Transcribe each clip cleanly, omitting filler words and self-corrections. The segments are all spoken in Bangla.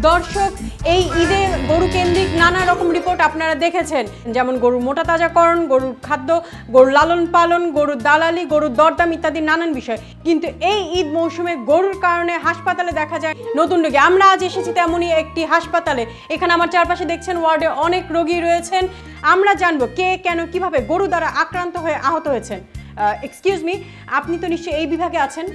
দর্শক, এই ঈদে গরু কেন্দ্রিক নানা রকম রিপোর্ট আপনারা দেখেছেন, যেমন গরুর মোটা তাজাকরণ, গরুর খাদ্য, গরুর লালন পালন, গরুর দালালি, গরুর দরদাম ইত্যাদি নানান বিষয়। কিন্তু এই ঈদ মৌসুমে গরুর কারণে হাসপাতালে দেখা যায় নতুন রোগী। আমরা আজ এসেছি তেমনই একটি হাসপাতালে। এখানে আমার চারপাশে দেখছেন ওয়ার্ডে অনেক রোগী রয়েছেন। আমরা জানবো কে, কেন, কিভাবে গরু দ্বারা আক্রান্ত হয়ে আহত হয়েছেন। এক্সকিউজ মি, আপনি তো নিশ্চয়ই এই বিভাগে আছেন?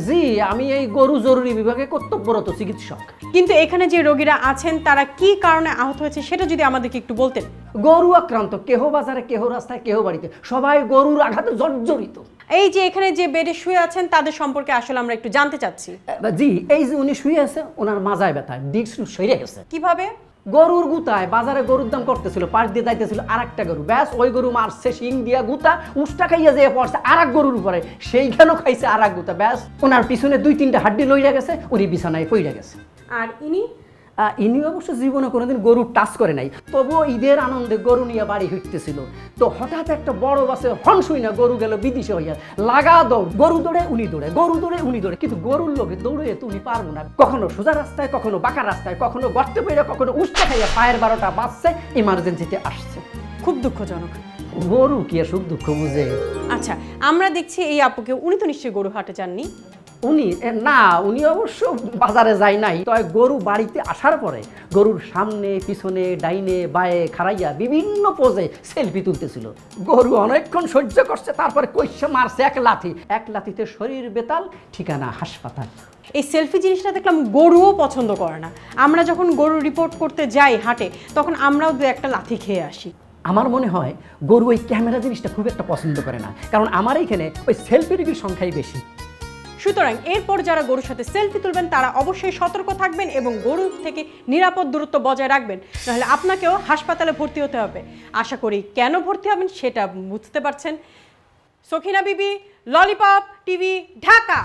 জি, আমি এই গরু জরুরি বিভাগে কর্তব্যরত চিকিৎসক। কিন্তু এখানে যে রোগীরা আছেন তারা কি কারণে আহত হয়েছে সেটা যদি আমাদেরকে একটু বলতেন। গরু আক্রান্ত, কেহ বাজারে, কেহ রাস্তায়, কেহ বাড়িতে, সবাই গরুর আঘাতে জর্জরিত। এই যে এখানে যে বেডে শুয়ে আছেন তাদের সম্পর্কে আসলে আমরা একটু জানতে চাচ্ছি। জি, এই যে উনি শুয়ে আছে, ওনার মাজায় ব্যথা, ডিস্ক সরে গেছে। কিভাবে? গরুর গুতায় বাজারে গরুর দাম করতেছিল, পাশ দিয়ে যাইতেছিল আর একটা গরু, ব্যাস ওই গরু মারছে শিং দিয়া গুতা, উষ্টা খাইয়া যেয়ে পড়ছে আর এক গরুর উপরে, সেইখানেও খাইছে আর এক গুতা, ব্যাস ওনার পিছনে 2-3টা হাড্ডি লইয়া গেছে, উনি বিছানায় পইড়া গেছে। আর ইনি ইনি অবশ্য জীবনে কোনোদিন গরু টাচ করে নাই, তবুও ঈদের আনন্দে গরু নিয়ে বাড়ি ফিরতেছিল, তো হঠাৎ একটা বড় বাসে হর্ন শুই না গরু গেল বিদিশে হইয়া, লাগা দৌড়, গরু দৌড়ে উনি দৌড়ে, গরু দৌড়ে উনি দৌড়ে, কিন্তু গরুর লোকে দৌড়ে তো উনি পারবো না। কখনো সোজা রাস্তায়, কখনো বাঁকা রাস্তায়, কখনো গর্তে পড়ে, কখনো উষ্টা খাইয়া পায়ের 12টা বাজছে, ইমার্জেন্সিতে আসছে। খুব দুঃখজনক। গরু কি সুখ দুঃখ বুঝে? আচ্ছা, আমরা দেখছি এই আপুকে, উনি তো নিশ্চয়ই গরু হাটে যাননি? উনি অবশ্য বাজারে যায় নাই, তবে গরু বাড়িতে আসার পরে গরুর সামনে, পিছনে, ডাইনে, বায়ে খাড়াইয়া বিভিন্ন পোজে সেলফি তুলতেছিল। গরু অনেকক্ষণ সহ্য করছে, তারপরে কইসা মারছে এক লাথিতে শরীর বেতাল, ঠিকানা হাসপাতাল। এই সেলফি জিনিসটা দেখলাম গরুও পছন্দ করে না। আমরা যখন গরু রিপোর্ট করতে যাই হাটে, তখন আমরাও 2-1টা লাথি খেয়ে আসি। আমার মনে হয় গরু ওই ক্যামেরা জিনিসটা খুব একটা পছন্দ করে না, কারণ আমার এইখানে ওই সেলফি রোগীর সংখ্যাই বেশি। সুতরাং এরপর যারা গরুর সাথে সেলফি তুলবেন তারা অবশ্যই সতর্ক থাকবেন এবং গরু থেকে নিরাপদ দূরত্ব বজায় রাখবেন, নাহলে আপনাকেও হাসপাতালে ভর্তি হতে হবে। আশা করি কেন ভর্তি হবেন সেটা বুঝতে পারছেন। সখিনা বিবি, ললিপপ টিভি, ঢাকা।